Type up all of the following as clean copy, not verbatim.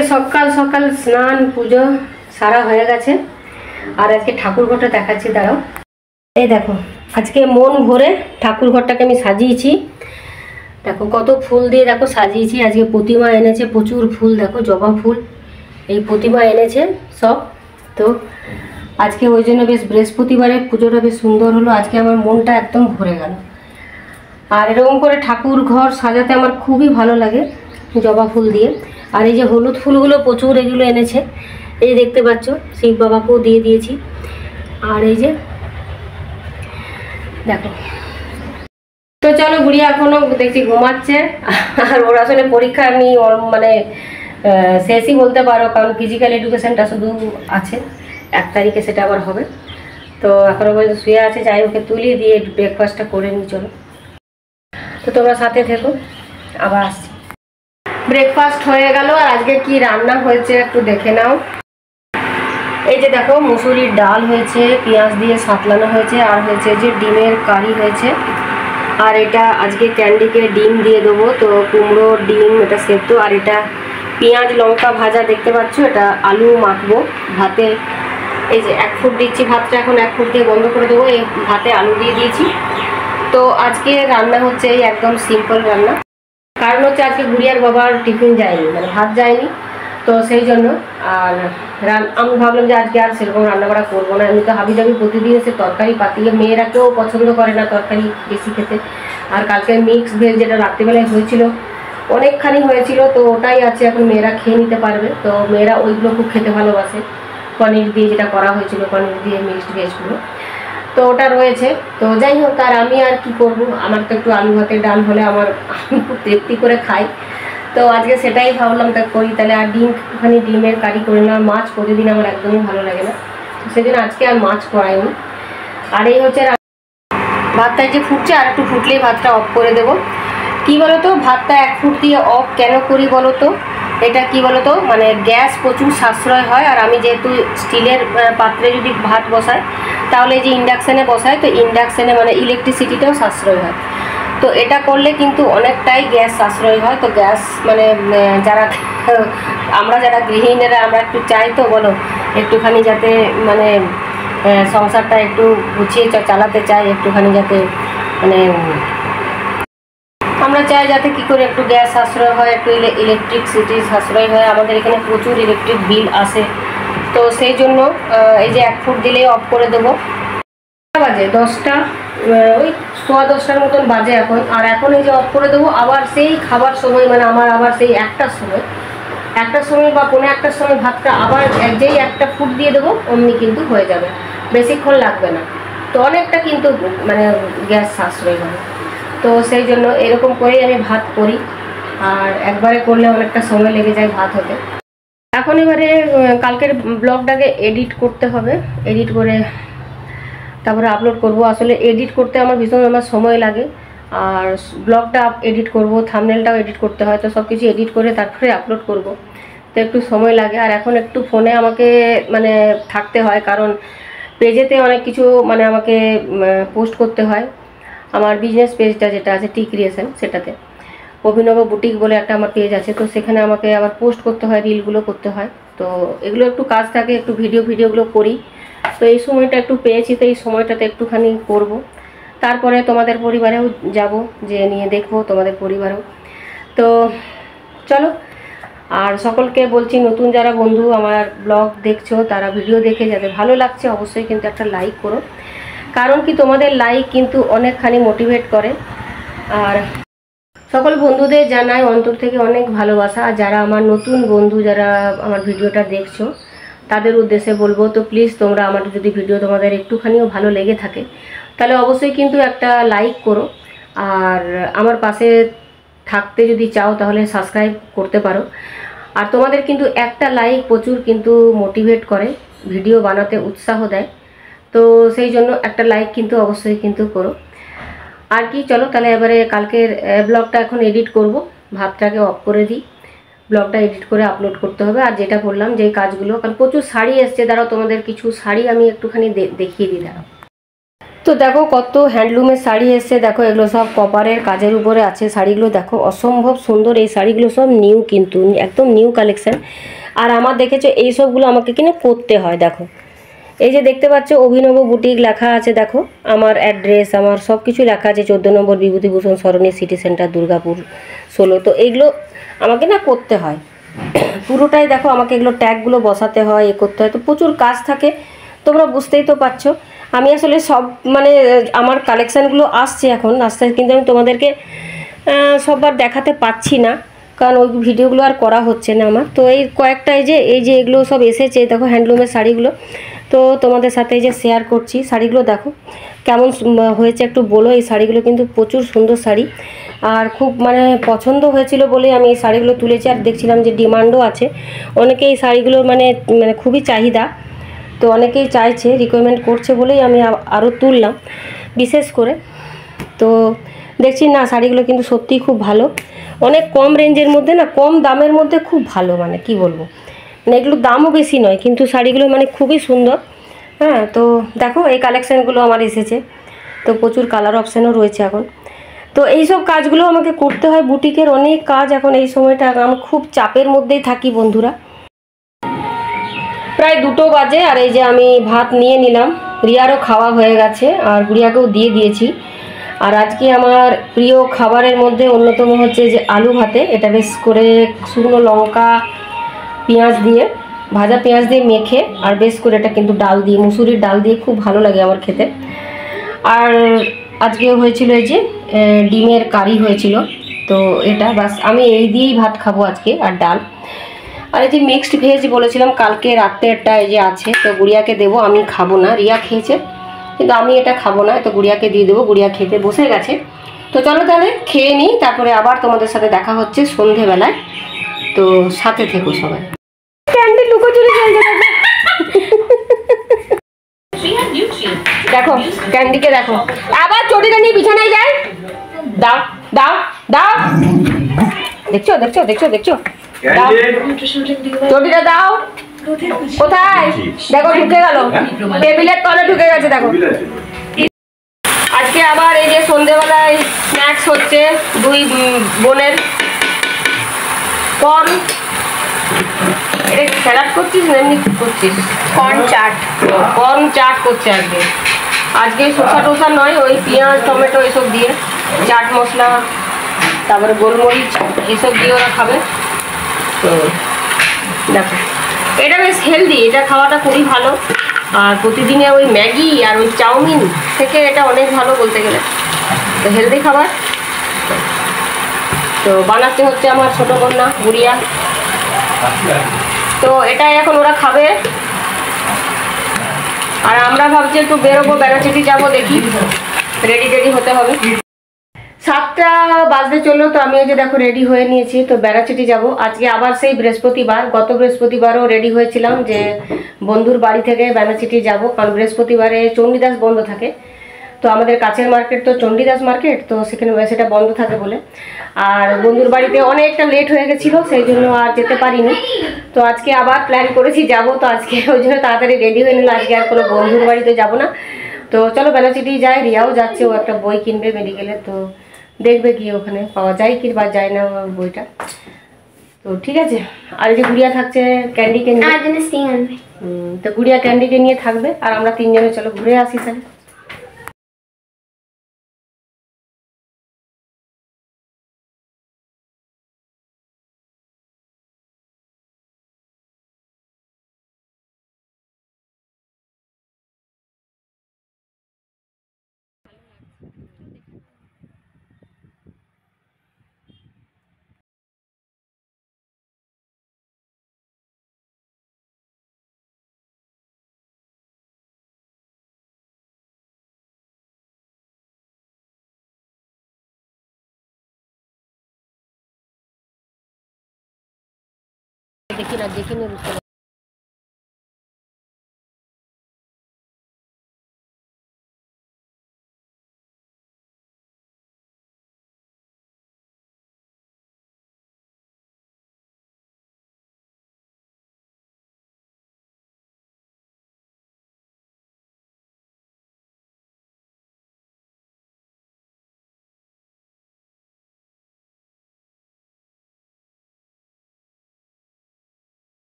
আজকে সকাল সকাল স্নান পুজো সারা হয়ে গেছে। আর আজকে ঠাকুর ঘরটা দেখাচ্ছি, দাঁড়াও। এই দেখো, আজকে মন ভরে ঠাকুর ঘরটাকে আমি সাজিয়েছি। দেখো কত ফুল দিয়ে দেখো সাজিয়েছি। আজকে প্রতিমা এনেছে, প্রচুর ফুল, দেখো জবা ফুল এই প্রতিমা এনেছে সব। তো আজকে ওই জন্য বেশ বৃহস্পতিবারের পুজোটা বেশ সুন্দর হলো। আজকে আমার মনটা একদম ভরে গেল। আর এরকম করে ঠাকুর ঘর সাজাতে আমার খুবই ভালো লাগে জবা ফুল দিয়ে। আর এই যে হলুদ ফুলগুলো প্রচুর এগুলো এনেছে, এই দেখতে পাচ্ছ, শিব বাবাকেও দিয়ে দিয়েছি। আর এই যে দেখো, তো চলো গুড়িয়া এখনো দেখছি ঘুমাচ্ছে। আর ওর আসলে পরীক্ষা এমনি মানে শেষই বলতে পারো, কারণ ফিজিক্যাল এডুকেশনটা শুধু আছে 1 তারিখে, সেটা আবার হবে। তো এখনো পর্যন্ত শুয়ে আছে, যাই ওকে তুলিয়ে দিয়ে ব্রেকফাস্টটা করে নিই। চলো, তো তোমরা সাথে থেকো, আবার আসছি। ব্রেকফাস্ট হয়ে গেল। আর আজকে কি রান্না হয়েছে একটু দেখে নাও। এই যে দেখো, মুসুরির ডাল হয়েছে, পেঁয়াজ দিয়ে সাঁতলানো হয়েছে, আর হয়েছে যে ডিমের কারি হয়েছে। আর এটা আজকে ক্যান্ডিকে ডিম দিয়ে দেবো, তো কুমড়ো ডিম এটা সেদ্ধ। আর এটা পেঁয়াজ লঙ্কা ভাজা দেখতে পাচ্ছ, এটা আলু মাখবো ভাতে। এই যে 1 ফুট দিচ্ছি ভাতটা, এখন 1 ফুট দিয়ে বন্ধ করে দেবো। এই ভাতে আলু দিয়ে দিয়েছি। তো আজকে রান্না হচ্ছে এই একদম সিম্পল রান্না, কারণ হচ্ছে আজকে গুড়িয়ার বাবার টিফিন যায়নি, মানে ভাত যায়নি, তো সেই জন্য। আর আমি ভাবলাম যে আজকে আর সেরকম রান্নাবাড়া করবো না। আমি তো হাবিজাবি প্রতিদিন এসে তরকারি পাতিয়ে, মেয়েরা কেউ পছন্দ করে না তরকারি বেশি খেতে। আর কালকে মিক্স ভেজ যেটা রাত্রিবেলায় হয়েছিল অনেকখানি হয়েছিল, তো ওটাই আছে, এখন মেয়েরা খেয়ে নিতে পারবে। তো মেয়েরা ওইগুলো খুব খেতে ভালোবাসে, পনির দিয়ে যেটা করা হয়েছিল, পনির দিয়ে মিক্সড ভেজগুলো, তো ওটা রয়েছে। তো যাই হোক, আর আমি আর কি করব, আমার তো একটু আলু ভাতের ডাল হলে আমি খুব তৃপ্তি করে খাই। তো আজকে সেটাই ভাবলাম তা করি তাহলে। আর ডিমের কারি করে নিলাম। মাছ প্রতিদিন আমার একদমই ভালো লাগে না, সেজন্য আজকে আর মাছ করাইনি। আর এই হচ্ছে ভাতটা যে ফুটছে, আর একটু ফুটলেই ভাতটা অফ করে দেবো। কি বলো তো, ভাতটা 1 ফুট দিয়ে অফ কেন করি বলো তো? এটা কি বলো তো, মানে গ্যাস প্রচুর সাশ্রয় হয়। আর আমি যেহেতু স্টিলের পাত্রে যদি ভাত বসাই, তাহলে যে ইন্ডাকশানে বসাই, তো ইন্ডাকশানে মানে ইলেকট্রিসিটিটাও সাশ্রয় হয়। তো এটা করলে কিন্তু অনেকটাই গ্যাস সাশ্রয় হয়। তো গ্যাস মানে যারা আমরা যারা গৃহিণীরা, আমরা একটু চাই তো বলো একটুখানি যাতে মানে সংসারটা একটু গুছিয়ে চালাতে চাই, একটুখানি যাতে মানে আমরা চাই যাতে কী করে একটু গ্যাস সাশ্রয় হয়, একটু ইলেকট্রিসিটি সাশ্রয় হয়। আমাদের এখানে প্রচুর ইলেকট্রিক বিল আসে, তো সেই জন্য এই যে 1 ফুট দিলেই অফ করে দেবো। বাজে 10টা, ওই 10:15 মতন বাজে এখন। আর এখন এই যে অফ করে দেবো, আবার সেই খাবার সময়, মানে আমার আবার সেই 1টার সময় বা 1:45টার সময় ভাতটা আবার যেই 1টা ফুট দিয়ে দেবো, অমনি কিন্তু হয়ে যাবে, বেশিক্ষণ লাগবে না। তো অনেকটা কিন্তু মানে গ্যাস সাশ্রয় হয়। তো সেই জন্য এরকম করেই আমি ভাত করি। আর একবারে করলে অনেকটা সময় লেগে যায় ভাত হতে। এখন এবারে কালকের ব্লগটাকে এডিট করতে হবে, এডিট করে তারপরে আপলোড করব। আসলে এডিট করতে আমার ভীষণ সময় লাগে। আর ব্লগটা এডিট করব, থাম্বনেলটাও এডিট করতে হয়, তো সব কিছু এডিট করে তারপরে আপলোড করব, তো একটু সময় লাগে। আর এখন একটু ফোনে আমাকে মানে থাকতে হয়, কারণ পেজেতে অনেক কিছু মানে আমাকে পোস্ট করতে হয়। আমার বিজনেস পেজটা যেটা আছে টি ক্রিয়েশন, সেটাতে অভিনব বুটিক বলে একটা আমার পেজ আছে, তো সেখানে আমাকে আবার পোস্ট করতে হয়, রিলগুলো করতে হয়। তো এগুলো একটু কাজ থাকে, একটু ভিডিওগুলো করি। তো এই সময়টা একটু পেয়েছি, তো এই সময়টাতে একটুখানি করব। তারপরে তোমাদের পরিবারেও যাব, যে নিয়ে দেখবো তোমাদের পরিবারেও। তো চলো, আর সকলকে বলছি, নতুন যারা বন্ধু আমার ব্লগ দেখছো, তারা ভিডিও দেখে যাদের ভালো লাগছে অবশ্যই কিন্তু একটা লাইক করো, কারণ কি তোমাদের লাইক কিন্তু অনেকখানি মোটিভেট করে। আর সকল বন্ধুদের জানাই অন্তর থেকে অনেক ভালোবাসা। আর যারা আমার নতুন বন্ধু, যারা আমার ভিডিওটা দেখছো, তাদের উদ্দেশ্যে বলবো, তো প্লিজ তোমরা আমার যদি ভিডিও তোমাদের একটুখানিও ভালো লেগে থাকে, তাহলে অবশ্যই কিন্তু একটা লাইক করো। আর আমার পাশে থাকতে যদি চাও, তাহলে সাবস্ক্রাইব করতে পারো। আর তোমাদের কিন্তু একটা লাইক প্রচুর কিন্তু মোটিভেট করে, ভিডিও বানাতে উৎসাহ দেয়। তো সেই জন্য একটা লাইক কিন্তু অবশ্যই কিন্তু করো। আর কি, চলো তাহলে এবারে কালকের ব্লগটা এখন এডিট করব। ভাতটাকে অফ করে দিই, ব্লগটা এডিট করে আপলোড করতে হবে। আর যেটা বললাম, যেই কাজগুলো, কারণ প্রচুর শাড়ি এসছে, দাঁড়াও তোমাদের কিছু শাড়ি আমি একটুখানি দেখিয়ে দিই, দাঁড়াও। তো তো দেখো কত হ্যান্ডলুমের শাড়ি এসছে, দেখো এগুলো সব কপারের কাজের উপরে আছে শাড়িগুলো, দেখো অসম্ভব সুন্দর এই শাড়িগুলো সব নিউ, কিন্তু একদম নিউ কালেকশন। আর আমার দেখেছো এই সবগুলো আমাকে কিনে করতে হয়। দেখো এই যে দেখতে পাচ্ছ অভিনব বুটিক লেখা আছে, দেখো আমার অ্যাড্রেস আমার সব কিছু লেখা আছে, 14 নম্বর বিভূতিভূষণ সরণি, সিটি সেন্টার, দুর্গাপুর 16। তো এইগুলো আমাকে না করতে হয় পুরোটাই, দেখো আমাকে এগুলো ট্যাগগুলো বসাতে হয়, এ করতে হয়, তো প্রচুর কাজ থাকে, তোমরা বুঝতেই তো পারছো। আমি আসলে সব মানে আমার কালেকশানগুলো আসছে এখন আস্তে আস্তে, কিন্তু আমি তোমাদেরকে সববার দেখাতে পাচ্ছি না, কারণ ওই ভিডিওগুলো আর করা হচ্ছে না আমার। তো এই কয়েকটা এই যে এগুলো সব এসেছে, দেখো হ্যান্ডলুমের শাড়িগুলো, তো তোমাদের সাথে এই যে শেয়ার করছি শাড়িগুলো, দেখো কেমন হয়েছে একটু বলো। এই শাড়িগুলো কিন্তু প্রচুর সুন্দর শাড়ি, আর খুব মানে পছন্দ হয়েছিল বলে আমি এই শাড়িগুলো তুলেছি। আর দেখছিলাম যে ডিমান্ডও আছে, অনেকে এই শাড়িগুলোর মানে মানে খুবই চাহিদা, তো অনেকেই চাইছে, রিকোয়ারমেন্ট করছে বলেই আমি আরও তুললাম বিশেষ করে। তো দেখছি না শাড়িগুলো কিন্তু সত্যিই খুব ভালো, অনেক কম রেঞ্জের মধ্যে না, কম দামের মধ্যে খুব ভালো, মানে কি বলবো, মানে এগুলোর দামও বেশি নয়, কিন্তু শাড়িগুলো মানে খুবই সুন্দর। হ্যাঁ, তো দেখো এই কালেকশানগুলো আমার এসেছে, তো প্রচুর কালার অপশানও রয়েছে এখন। তো এই সব কাজগুলো আমাকে করতে হয়, বুটিকের অনেক কাজ এখন এই সময়টা, আমি খুব চাপের মধ্যেই থাকি বন্ধুরা। প্রায় 2টো বাজে, আর এই যে আমি ভাত নিয়ে নিলাম, রিয়ারও খাওয়া হয়ে গেছে আর গুড়িয়াকেও দিয়ে দিয়েছি। আর আজকে আমার প্রিয় খাবারের মধ্যে অন্যতম হচ্ছে যে আলু ভাতে, এটা বেশ করে শুকনো লঙ্কা পেঁয়াজ দিয়ে, ভাজা পেঁয়াজ দিয়ে মেখে, আর বেশ করে এটা কিন্তু ডাল দিয়ে, মুসুরির ডাল দিয়ে খুব ভালো লাগে আমার খেতে। আর আজকে হয়েছিল এই যে ডিমের কারি হয়েছিল, তো এটা বাস আমি এই দিয়েই ভাত খাবো আজকে, আর ডাল। আর এই যে মিক্সড ভেজ বলেছিলাম কালকে রাত্রেরটা এই যে আছে, তো গুড়িয়াকে দেবো, আমি খাবো না, রিয়া খেয়েছে কিন্তু আমি এটা খাবো না, তো গুড়িয়াকে দিয়ে দেবো, গুড়িয়া খেতে বসে গেছে। তো চলো তাহলে খেয়ে নিই, তারপরে আবার তোমাদের সাথে দেখা হচ্ছে সন্ধেবেলায়, তো সাথে থেকো সবাই। ক্যান্ডি লুকোচুরি খেলছে, দেখো ক্যান্ডিকে দেখো, আবার চটিটা নিয়ে বিছানায় যায়, দাও দাও দাও, দেখছো দেখছো দেখছো দেখছো, দাও চটিটা দাও, কোথায় দেখো ঢুকে গেল, টেবিলের তলে ঢুকে গেছে দেখো। আজকে আবার এই যে সন্ধেবেলায় স্ন্যাক্স হচ্ছে, দুই বোনের কর্ন, এটা স্যালাড করছিস না এমনি করছিস? কর্ন চাট করছে আজকে, আজকে শসা টোসা নয়, ওই পেঁয়াজ টমেটো এসব দিয়ে চাট মশলা, তারপরে গোলমরিচ এসব দিয়ে ওরা খাবে। তো দেখো এটা বেশ হেলদি, এটা খাওয়াটা খুবই ভালো, আর প্রতিদিনে ওই ম্যাগি আর ওই চাউমিন থেকে এটা অনেক ভালো বলতে গেলে, তো হেলদি খাবার। তো বানাতে হচ্ছে আমার ছোটো কন্যা গুড়িয়া, তো এটাই এখন ওরা খাবে। আর আমরা ভাবছি একটু বেরোবো, বেড়াচিটি যাবো, দেখি রেডি হতে হবে। 7টা বাজতে চললো, তো আমি ওই যে দেখো রেডি হয়ে নিয়েছি, তো বেড়াচিটি যাব আজকে আবার সেই বৃহস্পতিবার, গত বৃহস্পতিবারও রেডি হয়েছিলাম যে বন্ধুর বাড়ি থেকে বেড়াচিটি যাব, কারণ বৃহস্পতিবারে চণ্ডীদাস বন্ধ থাকে, তো আমাদের কাছের মার্কেট তো চণ্ডীদাস মার্কেট, তো সেখানে সেটা বন্ধ থাকে বলে, আর বন্ধুর বাড়িতে অনেকটা লেট হয়ে গেছিলো, সেই জন্য আর যেতে পারিনি। তো আজকে আবার প্ল্যান করেছি যাব, তো আজকে ওই জন্য তাড়াতাড়ি রেডি হয়ে নিল, আজকে আর কোনো বন্ধুর বাড়িতে যাব না। তো চলো বেনাচিটি যাই, রিয়াও যাচ্ছে, ও একটা বই কিনবে মেডিকেলে, তো দেখবে গিয়ে ওখানে পাওয়া যায় কি বা যায় না বইটা। তো ঠিক আছে, আর এই যে গুড়িয়া থাকছে ক্যান্ডিকে নিয়ে, তো গুড়িয়া ক্যান্ডিকে নিয়ে থাকবে, আর আমরা 3জনে চলো ঘুরে আসি তাহলে। দেখি না, দেখে নিয়ে বুঝতে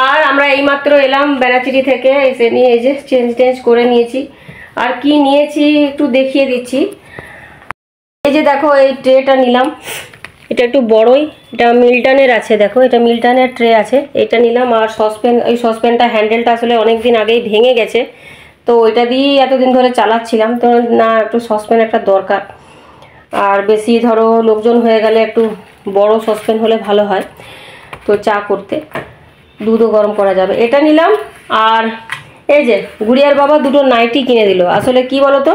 আর আমরা এইমাত্র এলাম বেনাচিটি থেকে, এসে নিয়ে এই যে চেঞ্জ করে নিয়েছি। আর কি নিয়েছি একটু দেখিয়ে দিচ্ছি। এই যে দেখো এই ট্রেটা নিলাম, এটা একটু বড়ই, এটা মিল্টনের আছে, দেখো এটা মিল্টনের ট্রে আছে, এটা নিলাম। আর সসপ্যান, এই সসপ্যানটা হ্যান্ডেলটা আসলে অনেক দিন আগেই ভেঙে গেছে, তো ওইটা দিয়েই এতদিন ধরে চালাচ্ছিলাম, তো না একটু সসপ্যান একটা দরকার। আর বেশি ধরো লোকজন হয়ে গেলে একটু বড় সসপ্যান হলে ভালো হয়, তো চা করতে, দুধও গরম করা যাবে। এটা নিলাম। আর এই যে গুড়িয়ার বাবা দুটো নাইটি কিনে দিল। আসলে কি বলো তো,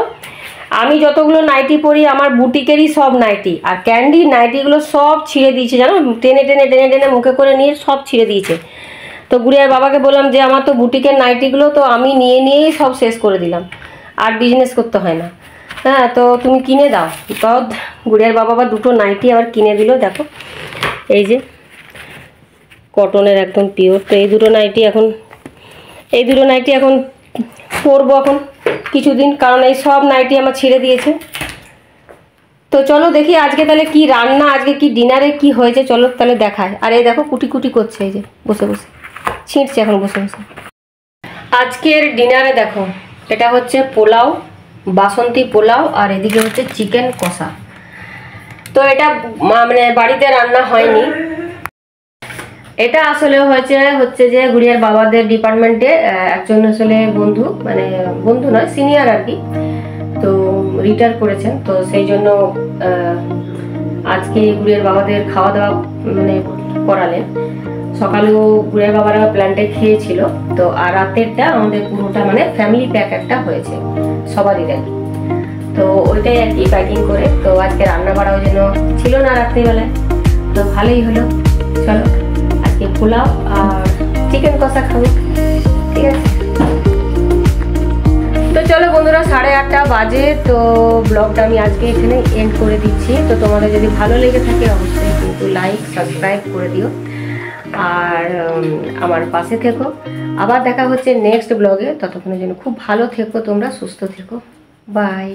আমি যতগুলো নাইটি পরি আমার বুটিকেরই সব নাইটি, আর ক্যান্ডি নাইটিগুলো সব ছিঁড়ে দিয়েছে জানো, টেনে টেনে টেনে টেনে মুখে করে নিয়ে সব ছিঁড়ে দিয়েছে। তো গুড়িয়ার বাবাকে বললাম যে আমার তো বুটিকের নাইটিগুলো তো আমি নিয়েই সব শেষ করে দিলাম, আর বিজনেস করতে হয় না, হ্যাঁ তো তুমি কিনে দাও। তো গুড়িয়ার বাবা আবার দুটো নাইটি আবার কিনে দিল। দেখো এই যে কটনের একদম পিওর। তো এই দুটো নাইটি এখন পরবো এখন কিছুদিন, কারণ এই সব নাইটি আমার ছিঁড়ে দিয়েছে। তো চলো দেখি আজকে তাহলে কি রান্না, আজকে কি ডিনারে কি হয়েছে, চলো তাহলে দেখায়। আর এই দেখো কুটি কুটি করছে, এই যে বসে বসে ছিঁড়ছে এখন বসে বসে। আজকের ডিনারে দেখো এটা হচ্ছে পোলাও, বাসন্তী পোলাও, আর এদিকে হচ্ছে চিকেন কষা। তো এটা মানে বাড়িতে রান্না হয়নি, এটা আসলে হচ্ছে যে গুড়িয়ার বাবাদের ডিপার্টমেন্টে একজন আসলে বন্ধু, মানে বন্ধু নয় সিনিয়র আর কি, তো রিটায়ার করেছেন, তো সেই জন্য আজকে গুড়িয়ার বাবাদের খাওয়া দাওয়া মানে করালেন। সকালেও গুড়িয়ার বাবারা প্ল্যান্টে খেয়েছিল, তো আর রাতেরটা আমাদের পুরোটা মানে ফ্যামিলি প্যাক একটা হয়েছে সবারই আর কি, তো ওইটাই আর কি প্যাকিং করে। তো আজকে রান্না বাড়াও যেন ছিল না রাত্রিবেলায়, তো ভালোই হলো। চলো আজকে পোলাও আর চিকেন কষা খাবো, ঠিক আছে। তো চলো বন্ধুরা 8:30 বাজে, তো ব্লগটা আমি আজকে এখানে এন্ড করে দিচ্ছি। তো তোমাদের যদি ভালো লেগে থাকে অবশ্যই কিন্তু লাইক সাবস্ক্রাইব করে দিও, আর আমার পাশে থেকো। আবার দেখা হচ্ছে নেক্সট ব্লগে, ততক্ষণের জন্য খুব ভালো থেকো তোমরা, সুস্থ থেকো, বাই।